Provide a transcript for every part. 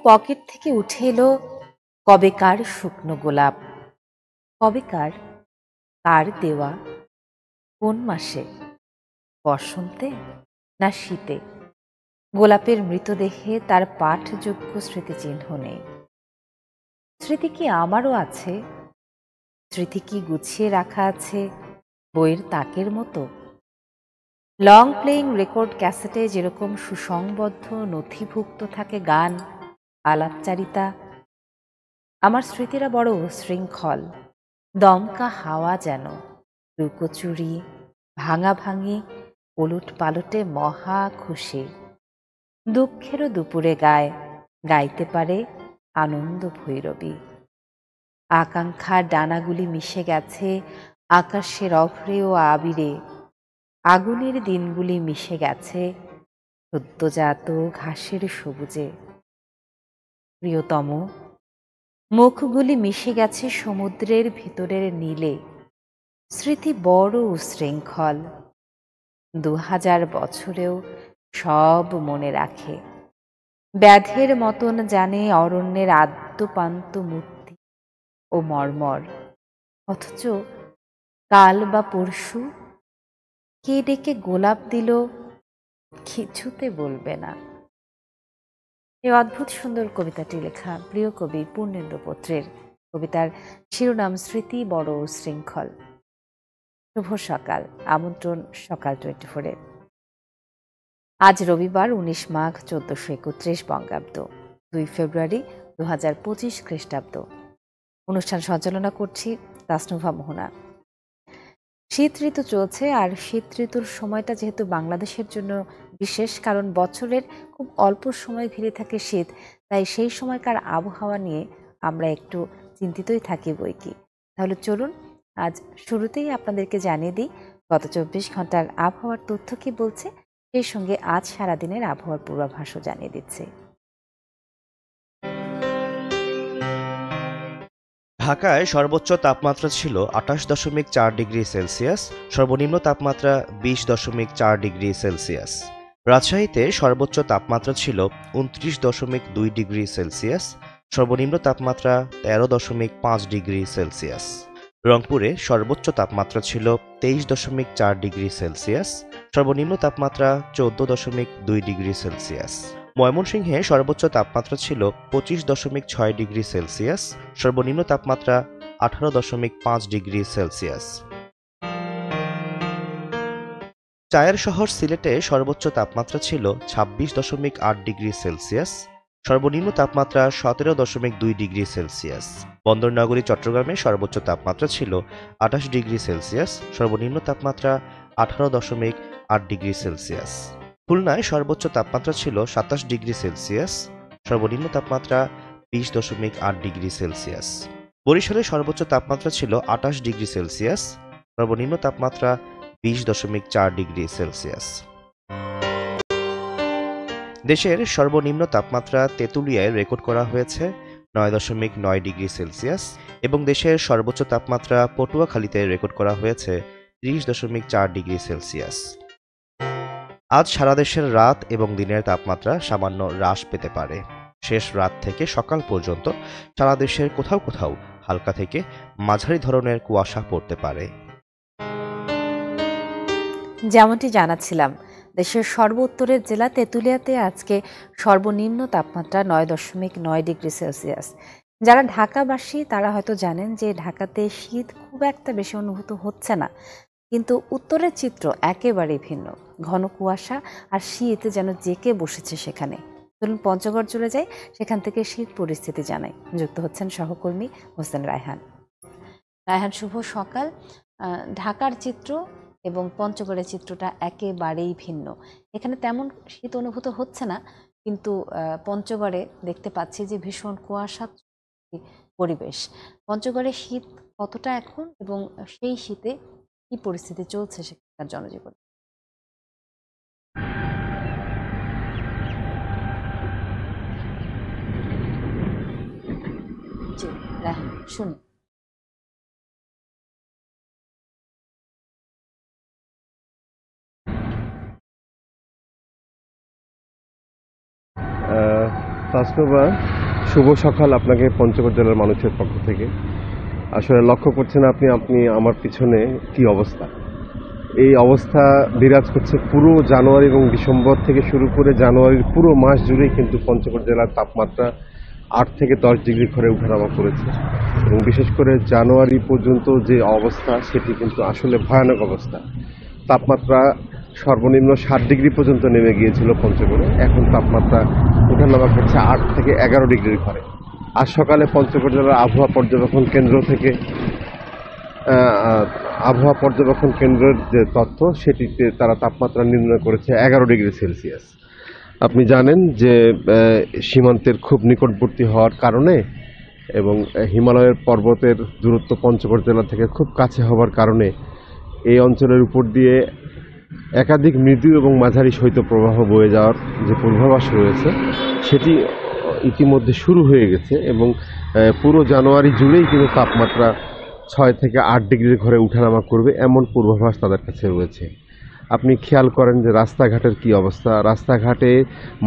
Pocket থেকে উঠে এলো কবেকার শুকনো গোলাপ। কবেকার, কার দেওয়া, কোন মাসে, বসন্তে না শীতে? গোলাপের মৃতদেহে তার পাঠযোগ্য স্মৃতিচিহ্ন নেই। স্মৃতি কি আমারও আছে? স্মৃতি কি গুছিয়ে রাখা আছে বইয়ের তাকের মতো? লং প্লেইং রেকর্ড ক্যাসেটে যেরকম সুসংবদ্ধ নথিভুক্ত থাকে গান, আলাপচারিতা, আমার স্মৃতিরা বড় শৃঙ্খল। দমকা হাওয়া যেন, লুকোচুরি, ভাঙাভাঙি, ওলট পালটে মহা খুশি। দুঃখেরও দুপুরে গায়, গাইতে পারে আনন্দ ভৈরবী। আকাঙ্ক্ষার ডানাগুলি মিশে গেছে আকাশের অভ্রে ও আবিরে। আগুনের দিনগুলি মিশে গেছে সদ্যজাত ঘাসের সবুজে। প্রিয়তম, মুখগুলি মিশে গেছে সমুদ্রের ভিতরের নীলে। স্মৃতি বড় উশৃঙ্খল, 2000 বছরেও সব মনে রাখে। ব্যাধের মতন জানে অরণ্যের আদ্যপান্ত মূর্তি ও মর্মর, অথচ কাল বা পরশু কে ডেকে গোলাপ দিল কিছুতে বলবে না। এই অদ্ভুত সুন্দর কবিতাটি লেখা প্রিয় কবি পূর্ণেন্দু পত্রের। কবিতার শিরোনাম স্মৃতি বড় শৃঙ্খল। শুভ সকাল, আমন্ত্রণ সকাল 24-এ। আজ রবিবার 19 মাঘ 1431 বঙ্গাব্দ, 2 ফেব্রুয়ারি 2025 খ্রিস্টাব্দ। অনুষ্ঠান সঞ্চালনা করছি তাসনুভা মোহনা। শীত ঋতু চলছে, আর শীত ঋতুর সময়টা যেহেতু বাংলাদেশের জন্য বিশেষ, কারণ বছরের খুব অল্প সময় ঘিরে থাকে শীত, তাই সেই সময়কার আবহাওয়া নিয়ে আমরা একটু চিন্তিতই থাকি বইকি। তাহলে চলুন আজ শুরুতেই আপনাদেরকে জানিয়ে দিই গত 24 ঘন্টার আবহাওয়ার তথ্য কি বলছে, সেই সঙ্গে আজ সারাদিনের আবহাওয়ার পূর্বাভাসও জানিয়ে দিচ্ছে। ঢাকায় সর্বোচ্চ তাপমাত্রা ছিল 28.4 ডিগ্রি সেলসিয়াস, সর্বনিম্ন তাপমাত্রা 20.4 ডিগ্রি সেলসিয়াস। রাজশাহীতে সর্বোচ্চ তাপমাত্রা ছিল 29.2 ডিগ্রি সেলসিয়াস, সর্বনিম্ন তাপমাত্রা 13.5 ডিগ্রি সেলসিয়াস। রংপুরে সর্বোচ্চ তাপমাত্রা ছিল 23.4 ডিগ্রি সেলসিয়াস, সর্বনিম্ন তাপমাত্রা 14.2 ডিগ্রি সেলসিয়াস। ময়মনসিংহে সর্বোচ্চ তাপমাত্রা ছিল 25.6 ডিগ্রি সেলসিয়াস, সর্বনিম্ন তাপমাত্রা 18.5 ডিগ্রি সেলসিয়াস। চায়ের শহর সিলেটে সর্বোচ্চ তাপমাত্রা ছিল 26.8 ডিগ্রি সেলসিয়াস, সর্বনিম্ন তাপমাত্রা 17.2 ডিগ্রি সেলসিয়াস। বন্দরনগরী চট্টগ্রামে সর্বোচ্চ তাপমাত্রা ছিল 28 ডিগ্রি সেলসিয়াস, সর্বনিম্ন তাপমাত্রা 18.8 ডিগ্রি সেলসিয়াস। খুলনায় সর্বোচ্চ তাপমাত্রা ছিল 27 ডিগ্রি সেলসিয়াস, সর্বনিম্ন তাপমাত্রা 20.8 ডিগ্রি সেলসিয়াস। বরিশালে সর্বোচ্চ তাপমাত্রা ছিল 28 ডিগ্রি সেলসিয়াস, সর্বনিম্ন তাপমাত্রা 20.4 ডিগ্রি সেলসিয়াস। দেশের সর্বনিম্ন তাপমাত্রা তেঁতুলিয়ায় রেকর্ড করা হয়েছে 9.9 ডিগ্রি সেলসিয়াস এবং দেশের সর্বোচ্চ তাপমাত্রা পটুয়াখালীতে রেকর্ড করা হয়েছে 30.4 ডিগ্রি সেলসিয়াস। আজ সারা দেশের রাত এবং দিনের তাপমাত্রা সামান্য হ্রাস পেতে পারে। শেষ রাত থেকে সকাল পর্যন্ত সারা দেশের কোথাও কোথাও হালকা থেকে মাঝারি ধরনের কুয়াশা পড়তে পারে। যেমনটি জানাচ্ছিলাম, দেশের সর্বোত্তরের জেলা তেঁতুলিয়াতে আজকে সর্বনিম্ন তাপমাত্রা 9.9 ডিগ্রি সেলসিয়াস। যারা ঢাকাবাসী তারা হয়তো জানেন যে ঢাকাতে শীত খুব একটা বেশি অনুভূত হচ্ছে না, কিন্তু উত্তরের চিত্র একেবারেই ভিন্ন। ঘন কুয়াশা আর শীত যেন জেঁকে বসেছে সেখানে। চলুন পঞ্চগড় চলে যাই, সেখান থেকে শীত পরিস্থিতি জানাই। যুক্ত হচ্ছেন সহকর্মী হোসেন রায়হান। রায়হান, শুভ সকাল। ঢাকার চিত্র এবং পঞ্চগড়ের চিত্রটা একেবারেই ভিন্ন। এখানে তেমন শীত অনুভূত হচ্ছে না, কিন্তু পঞ্চগড়ে দেখতে পাচ্ছি যে ভীষণ কুয়াশা পরিবেশ। পঞ্চগড়ে শীত কতটা এখন এবং সেই শীতে কি পরিস্থিতি চলছে সেখানকার জনজীবনে? জি রায়হান, শুনি। তাসনুবা, শুভ সকাল আপনাকে পঞ্চগড় জেলার মানুষের পক্ষ থেকে। আসলে লক্ষ্য করছেন আপনি আপনি আমার পিছনে কি অবস্থা। এই অবস্থা বিরাজ করছে পুরো জানুয়ারি এবং ডিসেম্বর থেকে শুরু করে জানুয়ারির পুরো মাস জুড়েই কিন্তু পঞ্চগড় জেলার তাপমাত্রা 8 থেকে 10 ডিগ্রি ঘরে ওঠানামা করেছে এবং বিশেষ করে জানুয়ারি পর্যন্ত যে অবস্থা সেটি কিন্তু আসলে ভয়ানক অবস্থা। তাপমাত্রা সর্বনিম্ন 7 ডিগ্রি পর্যন্ত নেমে গিয়েছিল পঞ্চগড়ে, এখন তাপমাত্রা ওঠানামা করছে 8 থেকে 11 ডিগ্রির ঘরে। আজ সকালে পঞ্চগড় জেলার আবহাওয়া পর্যবেক্ষণ কেন্দ্রের যে তথ্য সেটিতে তারা তাপমাত্রা নির্ণয় করেছে 11 ডিগ্রি সেলসিয়াস। আপনি জানেন যে সীমান্তের খুব নিকটবর্তী হওয়ার কারণে এবং হিমালয়ের পর্বতের দূরত্ব পঞ্চগড় জেলা থেকে খুব কাছে হওয়ার কারণে এই অঞ্চলের উপর দিয়ে একাধিক মৃদু এবং মাঝারি শৈত্যপ্রবাহ বয়ে যাওয়ার যে পূর্বাভাস রয়েছে সেটি ইতিমধ্যে শুরু হয়ে গেছে এবং পুরো জানুয়ারি জুড়েই কিন্তু তাপমাত্রা 6 থেকে 8 ডিগ্রির ঘরে উঠানামা করবে এমন পূর্বাভাস তাদের কাছে রয়েছে। আপনি খেয়াল করেন যে রাস্তাঘাটের কি অবস্থা। রাস্তাঘাটে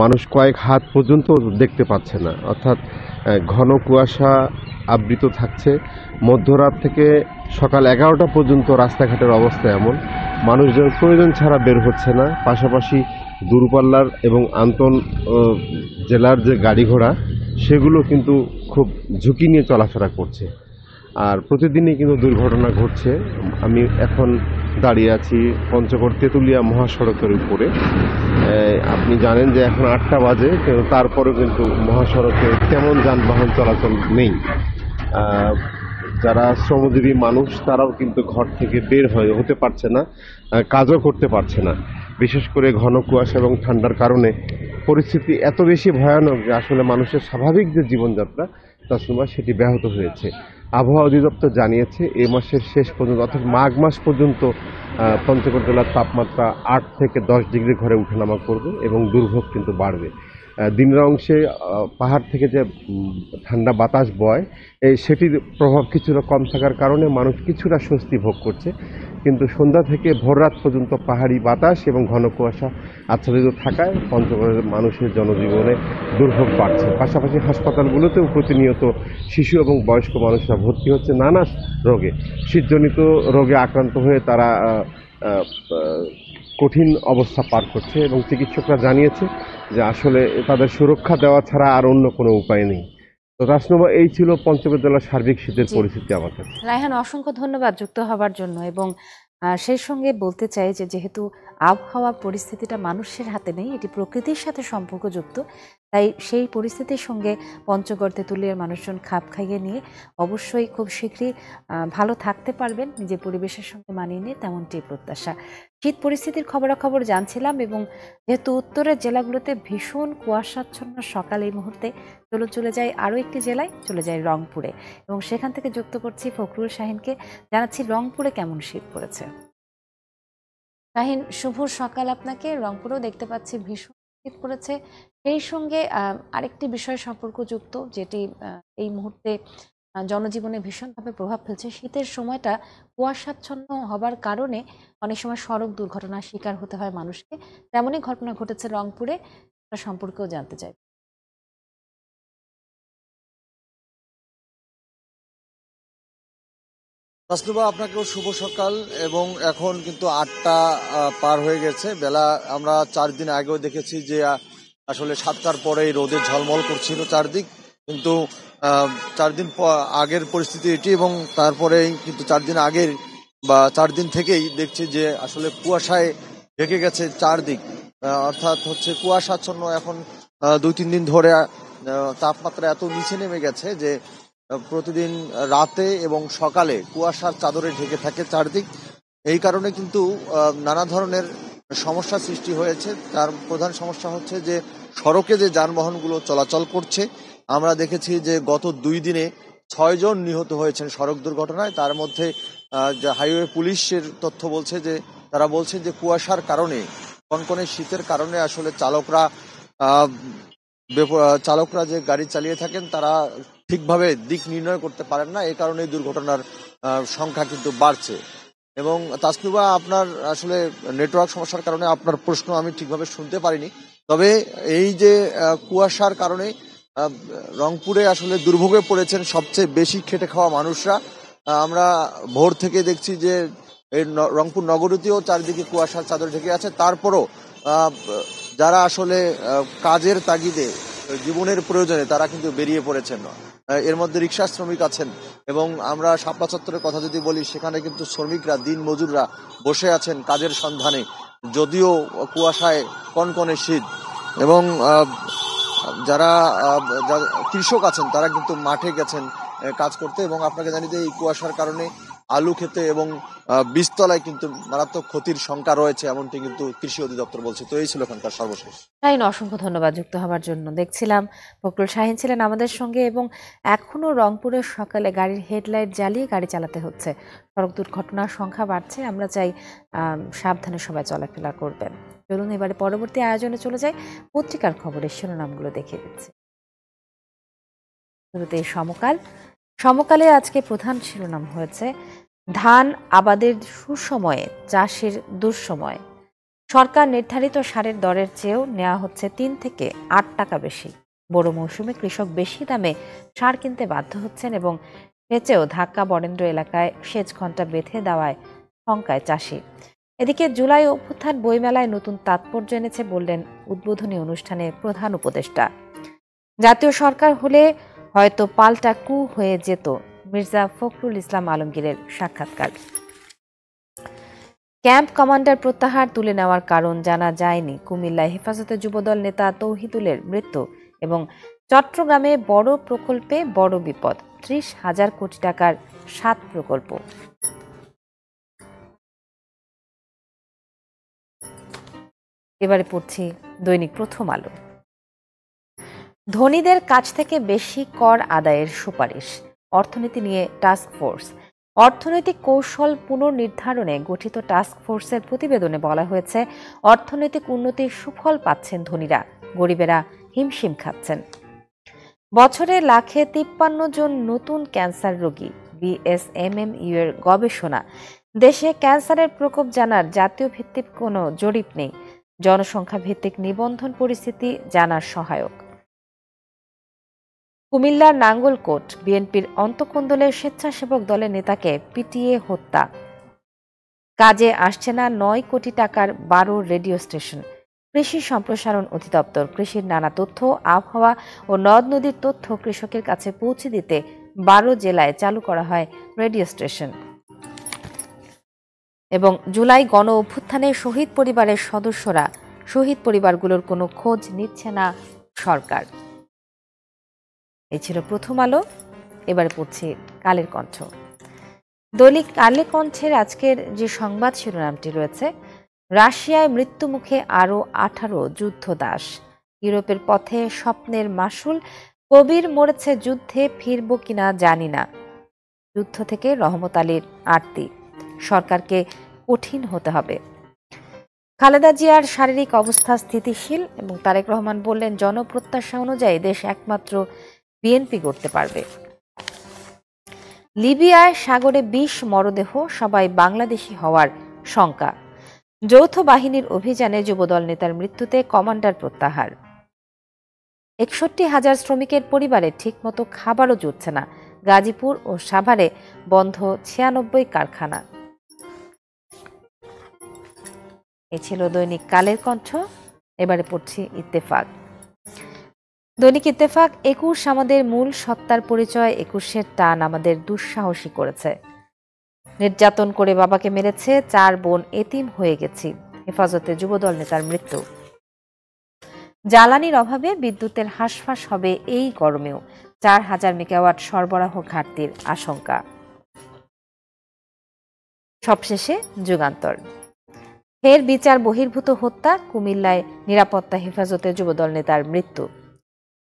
মানুষ কয়েক হাত পর্যন্ত দেখতে পাচ্ছে না, অর্থাৎ ঘন কুয়াশা আবৃত থাকছে। মধ্যরাত থেকে সকাল 11টা পর্যন্ত রাস্তাঘাটের অবস্থা এমন, মানুষজন প্রয়োজন ছাড়া বের হচ্ছে না। পাশাপাশি দূরপাল্লার এবং আন্তন জেলার যে গাড়ি ঘোড়া সেগুলো কিন্তু খুব ঝুঁকি নিয়ে চলাফেরা করছে। আর প্রতিদিনই কিন্তু দুর্ঘটনা ঘটছে। আমি এখন দাঁড়িয়ে আছি পঞ্চগড় তেঁতুলিয়া মহাসড়কের উপরে। আপনি জানেন যে এখন 8টা বাজে, কিন্তু তারপরেও কিন্তু মহাসড়কে তেমন যানবাহন চলাচল নেই। যারা শ্রমজীবী মানুষ তারাও কিন্তু ঘর থেকে বের হতে পারছে না, কাজও করতে পারছে না। বিশেষ করে ঘন কুয়াশা এবং ঠান্ডার কারণে পরিস্থিতি এত বেশি ভয়ানক যে আসলে মানুষের স্বাভাবিক যে জীবনযাত্রা তাসনুমা সেটি ব্যাহত হয়েছে। আবহাওয়া অধিদপ্তর জানিয়েছে এই মাসের শেষ পর্যন্ত অর্থাৎ মাঘ মাস পর্যন্ত পঞ্চগড় জেলার তাপমাত্রা 8 থেকে 10 ডিগ্রি ঘরে উঠানামা করবে এবং দুর্ভোগ কিন্তু বাড়বে। দিনের অংশে পাহাড় থেকে যে ঠান্ডা বাতাস বয় সেটির প্রভাব কিছুটা কম থাকার কারণে মানুষ কিছুটা স্বস্তি ভোগ করছে, কিন্তু সন্ধ্যা থেকে ভোররাত পর্যন্ত পাহাড়ি বাতাস এবং ঘন কুয়াশা আচ্ছাদিত থাকায় পঞ্চগড়ের মানুষের জনজীবনে দুর্ভোগ বাড়ছে। পাশাপাশি হাসপাতালগুলোতেও প্রতিনিয়ত শিশু এবং বয়স্ক মানুষরা ভর্তি হচ্ছে নানা রোগে। শীতজনিত রোগে আক্রান্ত হয়ে তারা কঠিন অবস্থা পার করছে এবং চিকিৎসকরা জানিয়েছে যে আসলে তাদের সুরক্ষা দেওয়া ছাড়া আর অন্য কোনো উপায় নেই। তো তাসনুমা, এই ছিল পঞ্চগড় জেলার সার্বিক শীতের পরিস্থিতি আমার কাছে। রায়হান, অসংখ্য ধন্যবাদ যুক্ত হবার জন্য। এবং সেই সঙ্গে বলতে চাই যে যেহেতু আবহাওয়া পরিস্থিতিটা মানুষের হাতে নেই, এটি প্রকৃতির সাথে সম্পর্কযুক্ত, তাই সেই পরিস্থিতির সঙ্গে পঞ্চগড় তেঁতুলিয়ার মানুষজন খাপ খাইয়ে নিয়ে অবশ্যই খুব শীঘ্রই ভালো থাকতে পারবেন, নিজের পরিবেশের সঙ্গে মানিয়ে নিয়ে, তেমনটি প্রত্যাশা। শীত পরিস্থিতির খবরাখবর জানছিলাম এবং যেহেতু উত্তরের জেলাগুলোতে ভীষণ কুয়াশাচ্ছন্ন সকাল, এই মুহূর্তে চলে যাই আরও একটি জেলায়, চলে যায় রংপুরে এবং সেখান থেকে যুক্ত করছি ফখরুল শাহিনকে। জানাচ্ছি রংপুরে কেমন শীত পড়েছে। শাহিন, শুভ সকাল আপনাকে। রংপুরেও দেখতে পাচ্ছি ভীষণ শীত পড়েছে। সেই সঙ্গে আরেকটি বিষয় সম্পর্কযুক্ত, যেটি এই মুহূর্তে জনজীবনে ভীষণভাবে প্রভাব ফেলছে। শীতের সময়টা কুয়াশাচ্ছন্ন হবার কারণে অনেক সময় সড়ক দুর্ঘটনার শিকার হতে হয় মানুষকে, তেমনই ঘটনা ঘটেছে রংপুরে, তার সম্পর্কেও জানতে চাই। তাসনুবা, আপনাকেও শুভ সকাল। এবং এখন কিন্তু 8টা পার হয়ে গেছে বেলা। আমরা 4 দিন আগেও দেখেছি যে আসলে 7টার পরেই রোদে ঝলমল করছিল চারদিক, কিন্তু 4 দিন আগের পরিস্থিতি এটি। এবং তারপরেই কিন্তু 4 দিন আগের বা 4 দিন থেকেই দেখছি যে আসলে কুয়াশায় ঢেকে গেছে চারদিক, অর্থাৎ হচ্ছে কুয়াশাচ্ছন্ন। এখন 2-3 দিন ধরে তাপমাত্রা এত নিচে নেমে গেছে যে প্রতিদিন রাতে এবং সকালে কুয়াশার চাদরে ঢেকে থাকে চারদিক। এই কারণে কিন্তু নানা ধরনের সমস্যা সৃষ্টি হয়েছে। তার প্রধান সমস্যা হচ্ছে যে সড়কে যে যানবাহনগুলো চলাচল করছে, আমরা দেখেছি যে গত 2 দিনে 6 জন নিহত হয়েছেন সড়ক দুর্ঘটনায়। তার মধ্যে হাইওয়ে পুলিশের তথ্য বলছে যে তারা বলছেন যে কুয়াশার কারণে, কনকনে শীতের কারণে আসলে চালকরা যে গাড়ি চালিয়ে থাকেন তারা ঠিকভাবে দিক নির্ণয় করতে পারেন না। এই কারণে দুর্ঘটনার সংখ্যা কিন্তু বাড়ছে। এবং তাসনুবা, আপনার আসলে নেটওয়ার্ক সমস্যার কারণে আপনার প্রশ্ন আমি ঠিকভাবে শুনতে পারিনি, তবে এই যে কুয়াশার কারণে রংপুরে আসলে দুর্ভোগে পড়েছেন সবচেয়ে বেশি খেটে খাওয়া মানুষরা। আমরা ভোর থেকে দেখছি যে এই রংপুর নগরীতেও চারিদিকে কুয়াশার চাদর ঢেকে আছে। তারপরও যারা আসলে কাজের তাগিদে জীবনের প্রয়োজনে তারা কিন্তু বেরিয়ে পড়েছেন। এর মধ্যে রিক্সা শ্রমিক আছেন এবং আমরা শাপলা চত্বরের কথা যদি বলি, সেখানে কিন্তু শ্রমিকরা, দিন মজুররা বসে আছেন কাজের সন্ধানে, যদিও কুয়াশায় কনকনে শীত। এবং যারা কৃষক আছেন তারা কিন্তু মাঠে গেছেন কাজ করতে। এবং আপনাকে জানি যে এই কুয়াশার কারণে আলু খেতে এবং বীজতলায় কিন্তু মারাত্মক ক্ষতির শঙ্কা রয়েছে, এমনটি কিন্তু কৃষি অধিদপ্তর বলছে। তো এই ছিল এখানকার সর্বশেষ। শাহিন, অসংখ্য ধন্যবাদ যুক্ত হওয়ার জন্য। দেখছিলাম ফখরুল শাহিন ছিলেন আমাদের সঙ্গে, এবং এখনো রংপুরের সকালে গাড়ির হেডলাইট জ্বালিয়ে গাড়ি চালাতে হচ্ছে। সড়ক দুর্ঘটনার সংখ্যা বাড়ছে, আমরা চাই সাবধানে সবাই চলাফেরা করবেন। চলুন এবারে পরবর্তী আয়োজনে চলে যাই। পত্রিকার খবরের শিরোনামগুলো দেখিয়ে দিচ্ছি। শুরুতে সমকালে আজকে প্রধান শিরোনাম হয়েছে ধান আবাদের সুসময়ে চাষের দুঃসময়। সরকার নির্ধারিত সারের দরের চেয়েও নেওয়া হচ্ছে 3 থেকে 8 টাকা বেশি। বড় মৌসুমে কৃষক বেশি দামে সার কিনতে বাধ্য হচ্ছেন এবং সেচেও ঢাকা বরেন্দ্র এলাকায় সেচ ঘণ্টা বেঁধে দেওয়ায় শঙ্কায় চাষি। এদিকে জুলাই অভ্যুত্থান বইমেলায় নতুন তাৎপর্য এনেছে বললেন উদ্বোধনী অনুষ্ঠানে প্রধান উপদেষ্টা। জাতীয় সরকার হলে হয়তো পাল্টা কু হয়ে যেত, মির্জা ফখরুল ইসলাম আলমগীরের সাক্ষাৎকার। ক্যাম্প কমান্ডার প্রত্যাহার তুলে নেওয়ার কারণ জানা যায়নি। কুমিল্লায় হেফাজতে যুবদল নেতা তৌহিদুলের মৃত্যু এবং চট্টগ্রামে বড় প্রকল্পে বড় বিপদ, 30,000 কোটি টাকার 7 প্রকল্প। এবারে পড়ছি দৈনিক প্রথম আলো। ধনীদের কাছ থেকে বেশি কর আদায়ের সুপারিশ, অর্থনীতি নিয়ে টাস্ক ফোর্স। অর্থনৈতিক কৌশল পুনর্নির্ধারণে গঠিত টাস্ক ফোর্সের প্রতিবেদনে বলা হয়েছে, অর্থনৈতিক উন্নতির সুফল পাচ্ছেন ধনীরা, গরিবেরা হিমশিম খাচ্ছেন। বছরে লাখে 53 জন নতুন ক্যান্সার রোগী, বিএসএমএমইউ এর গবেষণা। দেশে ক্যান্সারের প্রকোপ জানার জাতীয় ভিত্তিক কোনো জরিপ নেই, জনসংখ্যা ভিত্তিক নিবন্ধন পরিস্থিতি জানার সহায়ক। কুমিল্লার নাঙ্গলকোট, বিএনপির অন্তঃকন্দলের স্বেচ্ছাসেবক দলের নেতাকে পিটিয়ে হত্যা। কাজে আসছে না 9 কোটি টাকার 12 রেডিও স্টেশন। কৃষি সম্প্রসারণ অধিদপ্তর কৃষির নানা তথ্য, আবহাওয়া ও নদ নদীর তথ্য কৃষকের কাছে পৌঁছে দিতে 12 জেলায় চালু করা হয় রেডিও স্টেশন। এবং জুলাই গণ অভ্যুত্থানে শহীদ পরিবারের সদস্যরা, শহীদ পরিবারগুলোর কোনো খোঁজ নিচ্ছে না সরকার। এই ছিল প্রথম আলো। এবারে পড়ছি কালের কণ্ঠ। দৈনিক কালের কণ্ঠের আজকের যে সংবাদ শিরোনামটি রয়েছে, রাশিয়ায় মৃত্যুমুখে আরও 18 যুদ্ধদাস। ইউরোপের পথে স্বপ্নের মাসুল, কবির মরেছে যুদ্ধে, ফিরব কিনা জানি না। যুদ্ধ থেকে রহমত আলীর আরতি, সরকারকে কঠিন হতে হবে। খালেদা জিয়ার শারীরিক অবস্থা স্থিতিশীল এবং তারেক রহমান বললেন, জনপ্রত্যাশা অনুযায়ী দেশ একমাত্র বিএনপি করতে পারবে। লিবিয়ায় সাগরে 20 মরদেহ, সবাই বাংলাদেশি হওয়ার শঙ্কা। যৌথ বাহিনীর অভিযানে যুবদল নেতার মৃত্যুতে কমান্ডার প্রত্যাহার। 61,000 শ্রমিকের পরিবারে ঠিকমতো খাবারও জুটছে না। গাজীপুর ও সাভারে বন্ধ 96 কারখানা। এ ছিল দৈনিক কালের কণ্ঠ। এবারে পড়ছি ইত্তেফাক। দৈনিক ইত্তেফাক, 21 আমাদের মূল সত্তার পরিচয়, 21-এর টান আমাদের দুঃসাহসী করেছে। নির্যাতন করে বাবাকে মেরেছে, 4 বোন এতিম হয়ে গেছি। হেফাজতে যুবদল নেতার মৃত্যু। জ্বালানির অভাবে বিদ্যুতের হাঁসফাঁস হবে এই গরমেও, 4000 মেগাওয়াট সরবরাহ ঘাটতির আশঙ্কা। সবশেষে যুগান্তর, ফের বিচার বহির্ভূত হত্যা, কুমিল্লায় নিরাপত্তা হেফাজতে যুবদল নেতার মৃত্যু।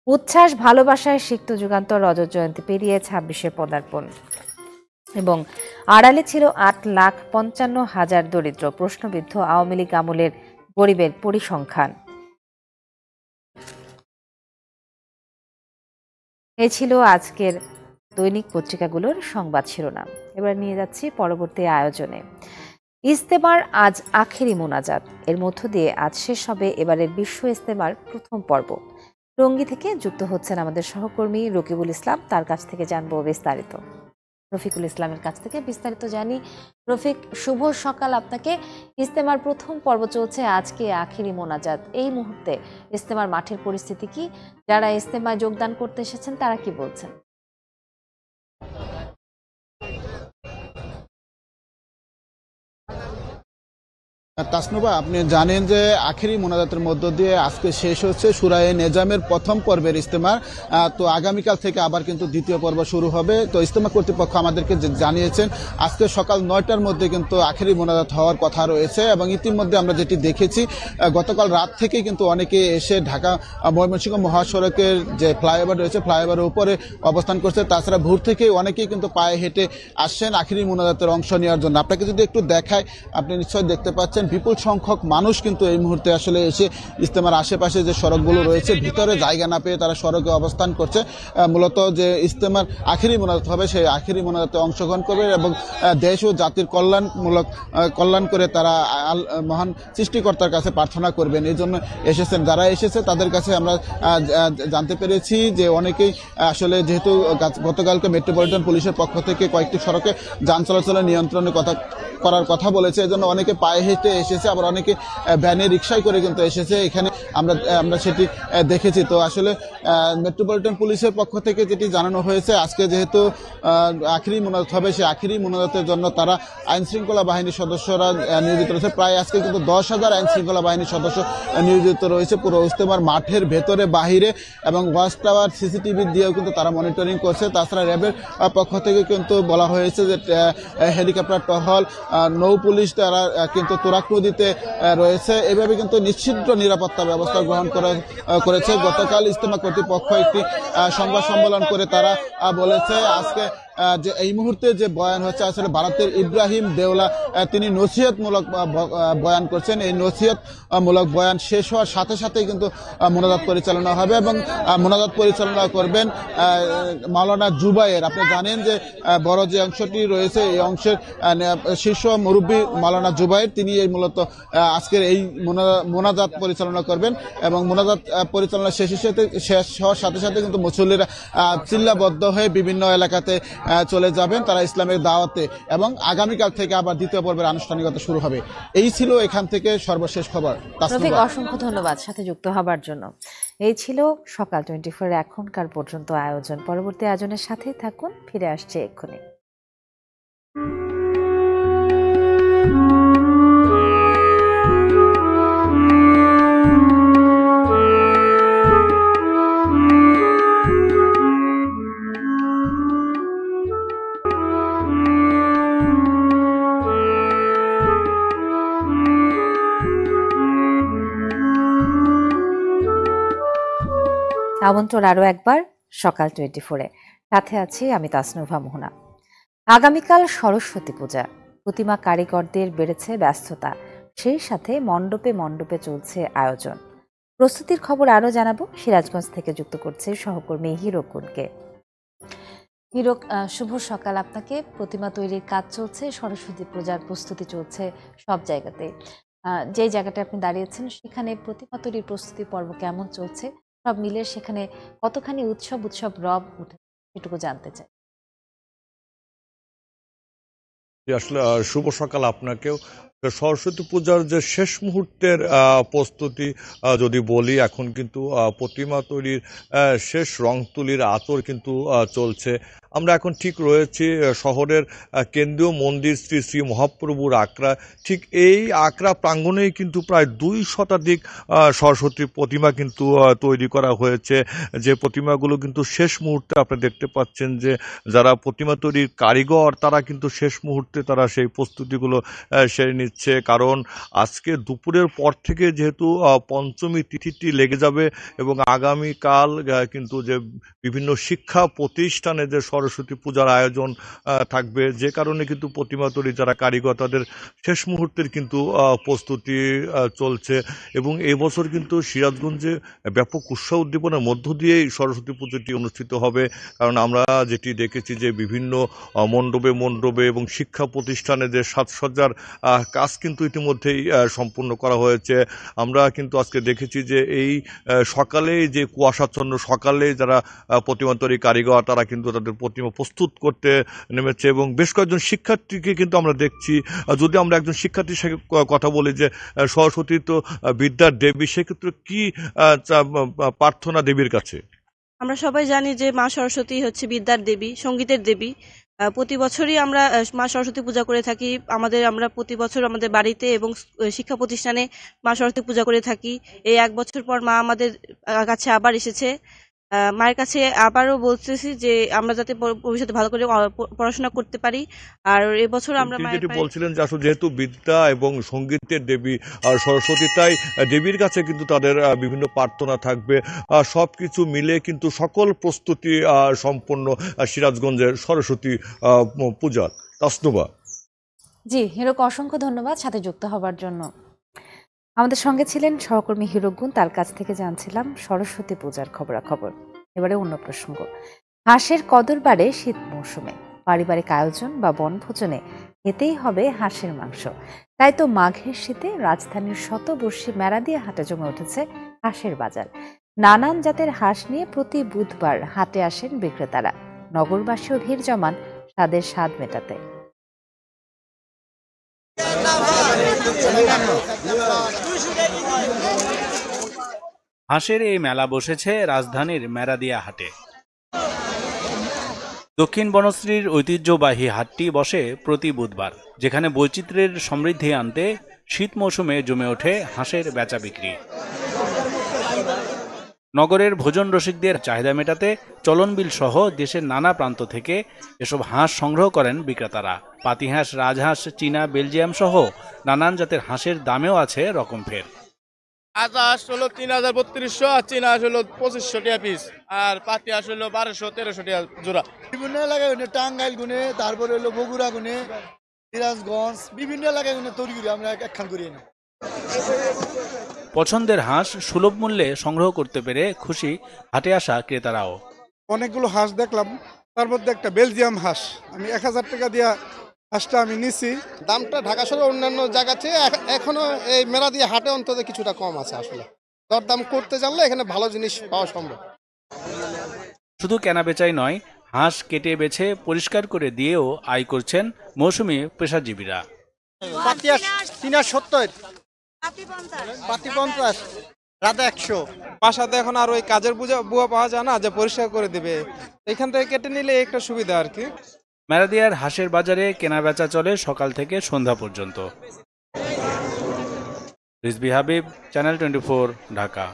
উচ্ছ্বাস ভালোবাসায় সিক্ত যুগান্তর, রজত জয়ন্তী পেরিয়ে 26-এ পদার্পণ। এবং আড়ালে ছিল 8,55,000 দরিদ্র, প্রশ্নবিদ্ধ আওয়ামী লীগ আমলের গরিবের পরিসংখ্যান। এ ছিল আজকের দৈনিক পত্রিকাগুলোর সংবাদ শিরোনাম। এবার নিয়ে যাচ্ছি পরবর্তী আয়োজনে। ইজতেমার আজ আখেরি মোনাজাত, এর মধ্য দিয়ে আজ শেষ হবে এবারের বিশ্ব ইজতেমার প্রথম পর্ব। টঙ্গী থেকে যুক্ত হচ্ছেন আমাদের সহকর্মী রকিবুল ইসলাম, তার কাছ থেকে জানবো বিস্তারিত। রফিকুল ইসলামের কাছ থেকে বিস্তারিত জানি। রফিক, শুভ সকাল আপনাকে। ইজতেমার প্রথম পর্ব চলছে, আজকে আখিরি মোনাজাত। এই মুহূর্তে ইজতেমার মাঠের পরিস্থিতি কি? যারা ইজতেমায় যোগদান করতে এসেছেন তারা কি বলছেন? তাসনুবা, আপনি জানেন যে আখেরি মোনাজাতের মধ্য দিয়ে আজকে শেষ হচ্ছে সূরায়ে নেজামের প্রথম পর্বের ইজতেমা। তো আগামীকাল থেকে আবার কিন্তু দ্বিতীয় পর্ব শুরু হবে। তো ইজতেমা কর্তৃপক্ষ আমাদেরকে জানিয়েছেন আজকে সকাল 9টার মধ্যে কিন্তু আখেরি মোনাজাত হওয়ার কথা রয়েছে, এবং ইতিমধ্যে আমরা যেটি দেখেছি গতকাল রাত থেকেই কিন্তু অনেকে এসে ঢাকা ময়মনসিংহ মহাসড়কের যে ফ্লাইওভার রয়েছে ফ্লাইওভারের উপরে অবস্থান করছে। তাছাড়া ভোর থেকেই অনেকেই কিন্তু পায়ে হেঁটে আসছেন আখেরি মোনাজাতের অংশ নেওয়ার জন্য। আপনাকে যদি একটু দেখায়, আপনি নিশ্চয় দেখতে পাচ্ছেন বিপুল সংখ্যক মানুষ কিন্তু এই মুহূর্তে আসলে এসে ইজতেমার আশেপাশে যে সড়কগুলো রয়েছে ভিতরে জায়গা না পেয়ে তারা সড়কে অবস্থান করছে। মূলত যে ইজতেমার আখেরি মোনাজাত হবে সেই আখেরি মোনাজাতে অংশগ্রহণ করবে এবং দেশ ও জাতির কল্যাণ করে তারা মহান সৃষ্টিকর্তার কাছে প্রার্থনা করবেন, এই জন্য এসেছেন। যারা এসেছে তাদের কাছে আমরা জানতে পেরেছি যে অনেকেই আসলে যেহেতু গতকালকে মেট্রোপলিটন পুলিশের পক্ষ থেকে কয়েকটি সড়কে যান চলাচলের নিয়ন্ত্রণের করার কথা বলেছে, এজন্য অনেকে পায়ে হেঁটে এসেছে, আবার অনেকে ভ্যানে রিক্সায় করে কিন্তু এসেছে। এখানে আমরা সেটি দেখেছি। তো আসলে মেট্রোপলিটন পুলিশের পক্ষ থেকে যেটি জানানো হয়েছে, আজকে যেহেতু আখেরি মোনাজাত হবে সেই আখেরি মোনাজাতের জন্য তারা আইন শৃঙ্খলা বাহিনীর সদস্যরা নিয়োজিত রয়েছে। প্রায় আজকে কিন্তু 10,000 আইন শৃঙ্খলা বাহিনীর সদস্য নিয়োজিত রয়েছে পুরো ইজতেমার মাঠের ভেতরে বাহিরে, এবং ওয়াচ টাওয়ার সিসিটিভি দিয়েও কিন্তু তারা মনিটরিং করছে। তাছাড়া র্যাবের পক্ষ থেকে কিন্তু বলা হয়েছে যে হেলিকপ্টার টহল, নৌ পুলিশ তারা কিন্তু তুরাগ নদীতে রয়েছে। এভাবে কিন্তু নিশ্চিদ্র নিরাপত্তা ব্যবস্থা গ্রহণ করেছে। গতকাল ইজতেমা কর্তৃপক্ষ একটি সংবাদ সম্মেলন করে তারা বলেছে আজকে যে এই মুহূর্তে যে বয়ান হচ্ছে আসলে ভারতের ইব্রাহিম দেওলা তিনি নসিহতমূলক বয়ান করছেন। এই নসিহতমূলক বয়ান শেষ হওয়ার সাথে সাথেই কিন্তু মোনাজাত পরিচালনা হবে, এবং মোনাজাত পরিচালনা করবেন মাওলানা জুবায়ের। আপনি জানেন যে বড় যে অংশটি রয়েছে এই অংশের শীর্ষ মুরব্বী মাওলানা জুবায়ের, তিনি এই মূলত আজকের এই মোনাজাত পরিচালনা করবেন, এবং মোনাজাত পরিচালনা শেষ হওয়ার সাথে সাথে কিন্তু মুসল্লিরা চিল্লাবদ্ধ হয়ে বিভিন্ন এলাকাতে চলে যাবেন তারা ইসলামের দাওয়াতে, এবং আগামীকাল থেকে আবার দ্বিতীয় পর্বের আনুষ্ঠানিকতা শুরু হবে। এই ছিল এখান থেকে সর্বশেষ খবর। অসংখ্য ধন্যবাদ সাথে যুক্ত হবার জন্য। এই ছিল সকাল 24 এখনকার পর্যন্ত আয়োজন। পরবর্তী আয়োজনের সাথে থাকুন, ফিরে আসছে এক্ষুনি। আমন্ত্রণ আরও একবার সকাল 24-এ, সাথে আছি আমি তাসনুভা মোহনা। আগামীকাল সরস্বতী পূজা, প্রতিমা কারিগরদের বেড়েছে ব্যস্ততা, সেই সাথে মণ্ডপে মণ্ডপে চলছে আয়োজন। প্রস্তুতির খবর আরও জানাবো, সিরাজগঞ্জ থেকে যুক্ত করছে সহকর্মী হিরোকুনকে। হিরক, শুভ সকাল আপনাকে। প্রতিমা তৈরির কাজ চলছে, সরস্বতী পূজার প্রস্তুতি চলছে সব জায়গাতে। যে জায়গাটা আপনি দাঁড়িয়েছেন সেখানে প্রতিমা তৈরির প্রস্তুতি পর্ব কেমন চলছে, সব মিলে সেখানে কতখানি উৎসব রব উঠে, এটুকু জানতে চাই। আসলে শুভ সকাল আপনাকেও। সরস্বতী পূজার যে শেষ মুহূর্তের প্রস্তুতি যদি বলি, এখন কিন্তু প্রতিমা তৈরির শেষ রং তুলির আতর কিন্তু চলছে। আমরা এখন ঠিক রয়েছি শহরের কেন্দ্রীয় মন্দির শ্রী শ্রী মহাপ্রভুর আখড়া। ঠিক এই আখড়া প্রাঙ্গণেই কিন্তু প্রায় 2 শতাধিক সরস্বতী প্রতিমা কিন্তু তৈরি করা হয়েছে। যে প্রতিমাগুলো কিন্তু শেষ মুহূর্তে আপনারা দেখতে পাচ্ছেন যে যারা প্রতিমা তৈরির কারিগর তারা কিন্তু শেষ মুহূর্তে তারা সেই প্রস্তুতিগুলো সেরে নিচ্ছে। কারণ আজকে দুপুরের পর থেকে যেহেতু পঞ্চমী তিথিটি লেগে যাবে, এবং আগামীকাল কিন্তু যে বিভিন্ন শিক্ষা প্রতিষ্ঠানে যে সরস্বতী পূজার আয়োজন থাকবে, যে কারণে কিন্তু প্রতিমা তৈরি যারা কারিগর তাদের শেষ মুহূর্তের কিন্তু প্রস্তুতি চলছে। এবং এবছর কিন্তু সিরাজগঞ্জে ব্যাপক উৎসাহ উদ্দীপনার মধ্য দিয়েই সরস্বতী পুজোটি অনুষ্ঠিত হবে। কারণ আমরা যেটি দেখেছি যে বিভিন্ন মণ্ডপে এবং শিক্ষা প্রতিষ্ঠানে যে সাজসজ্জার কাজ কিন্তু ইতিমধ্যেই সম্পূর্ণ করা হয়েছে। আমরা কিন্তু আজকে দেখেছি যে এই সকালেই যে কুয়াশাচ্ছন্ন সকালে যারা প্রতিমা তৈরি কারিগর তারা কিন্তু তাদের প্রতিমা প্রস্তুত করতে নেমেছে এবং বেশ কয়েকজন শিক্ষার্থীকে কিন্তু আমরা দেখছি। যদি আমরা একজন শিক্ষার্থীর সাথে কথা বলি যে সরস্বতী তো বিদ্যার দেবী, সেক্ষেত্রে কি প্রার্থনা দেবীর কাছে? আমরা সবাই জানি যে মা সরস্বতী হচ্ছে বিদ্যার দেবী, সঙ্গীতের দেবী। প্রতি বছরই আমরা মা সরস্বতী পূজা করে থাকি। আমরা প্রতি বছর আমাদের বাড়িতে এবং শিক্ষা প্রতিষ্ঠানে মা সরস্বতী পূজা করে থাকি। এই 1 বছর পর মা আমাদের কাছে আবার এসেছে। মায়ের কাছে আবারও বলতেছি যে আমরা যাতে ভবিষ্যতে ভালো করে পড়াশোনা করতে পারি। আর এবছর আমরা যেটি বলছিলেন যে আসলে যেহেতু বিদ্যা এবং সঙ্গীতের দেবী আর সরস্বতী, তাই দেবীর কাছে কিন্তু তাদের বিভিন্ন প্রার্থনা থাকবে। সবকিছু মিলে কিন্তু সকল প্রস্তুতি সম্পন্ন সিরাজগঞ্জের সরস্বতী পূজার। তাসনুবা। জি, হিরোকে অসংখ্য ধন্যবাদ সাথে যুক্ত হবার জন্য। আমাদের সঙ্গে ছিলেন সহকর্মী হিরোগুণ, তার কাছ থেকে জানছিলাম সরস্বতী পূজার খবরাখবর। এবারে অন্য প্রসঙ্গ। হাঁসের কদর বাড়ে শীত মৌসুমে। পারিবারিক আয়োজন বা বনভোজনে খেতেই হবে হাঁসের মাংস। তাই তো মাঘের শীতে রাজধানীর শতবর্ষী মেরাদিয়া হাটে জমে উঠেছে হাঁসের বাজার। নানান জাতের হাঁস নিয়ে প্রতি বুধবার হাটে আসেন বিক্রেতারা। নগরবাসীও ভিড় জমান স্বাদের স্বাদ মেটাতে। হাঁসের এই মেলা বসেছে রাজধানীর মেরাদিয়া হাটে। দক্ষিণ বনশ্রীর ঐতিহ্যবাহী হাটটি বসে প্রতি বুধবার, যেখানে বৈচিত্র্যের সমৃদ্ধি আনতে শীত মৌসুমে জমে ওঠে হাঁসের বেচা বিক্রি। নগরের ভোজন রসিকদের চাহিদা মেটাতে চলনবিল সহ দেশের নানা প্রান্ত থেকে এসব হাঁস সংগ্রহ করেন বিক্রেতারা। পাতিহাঁস, রাজহাঁস, চীনা, বেলজিয়াম সহ নানান জাতের হাঁসের দামেও আছে রকমফের। রাজহাঁস হলো ৩৩২০ আর চীনা হাঁস হলো ২৫০০ টাকা পিস, আর পাতি হাঁস হলো ১২০০-১৩০০ টাকা জোড়া। বিভিন্ন এলাকায় টাঙ্গাইল গুনে, তারপরে হলো বগুড়া গুনে, সিরাজগঞ্জ, বিভিন্ন এলাকায় তৈরি করি আমরা একখান করি না। পছন্দের হাঁস সুলভ মূল্যে সংগ্রহ করতে পেরে খুশি হাটে আসা ক্রেতারাও। অনেকগুলো হাঁস দেখলাম, তার মধ্যে একটা বেলজিয়াম হাঁস, আমি ১০০০ টাকা দিয়া হাঁসটা আমি নিছি। দামটা ঢাকা শহরে অন্যান্য জায়গা চেয়ে এখনো এই মেরাদিয়া হাটে অন্তত কিছুটা কম আছে। আসলে দরদাম করতে জানলে এখানে ভালো জিনিস পাওয়া সম্ভব। শুধু কেনাবেচাই নয়, হাঁস কেটে বেছে পরিষ্কার করে দিয়েও আয় করছেন মৌসুমী পেশাজীবীরা। পাতি হাঁস ৩৭০, পাতি ৫০, রাধা ১০০। বাসাতে এখন আর ওই কাজের বুয়া পাওয়া যায় না যে পরিষ্কার করে দিবে, এখান থেকে কেটে নিলে একটা সুবিধা আর কি। মেরাদিয়ার হাঁসের বাজারে কেনাবেচা চলে সকাল থেকে সন্ধ্যা পর্যন্ত। রিজভী হাবিব, চ্যানেল 24, ঢাকা।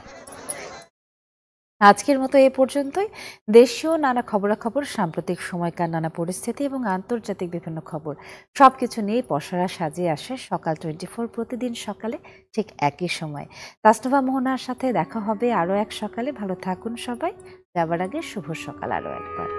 আজকের মতো এ পর্যন্তই। দেশীয় নানা খবরাখবর, সাম্প্রতিক সময়কার নানা পরিস্থিতি এবং আন্তর্জাতিক বিভিন্ন খবর সবকিছু নিয়ে পসরা সাজিয়ে আসে সকাল 24 প্রতিদিন সকালে ঠিক একই সময়। তাসনুভা মোহনার সাথে দেখা হবে আরও এক সকালে। ভালো থাকুন সবাই। যাবার আগে শুভ সকাল আরও একবার।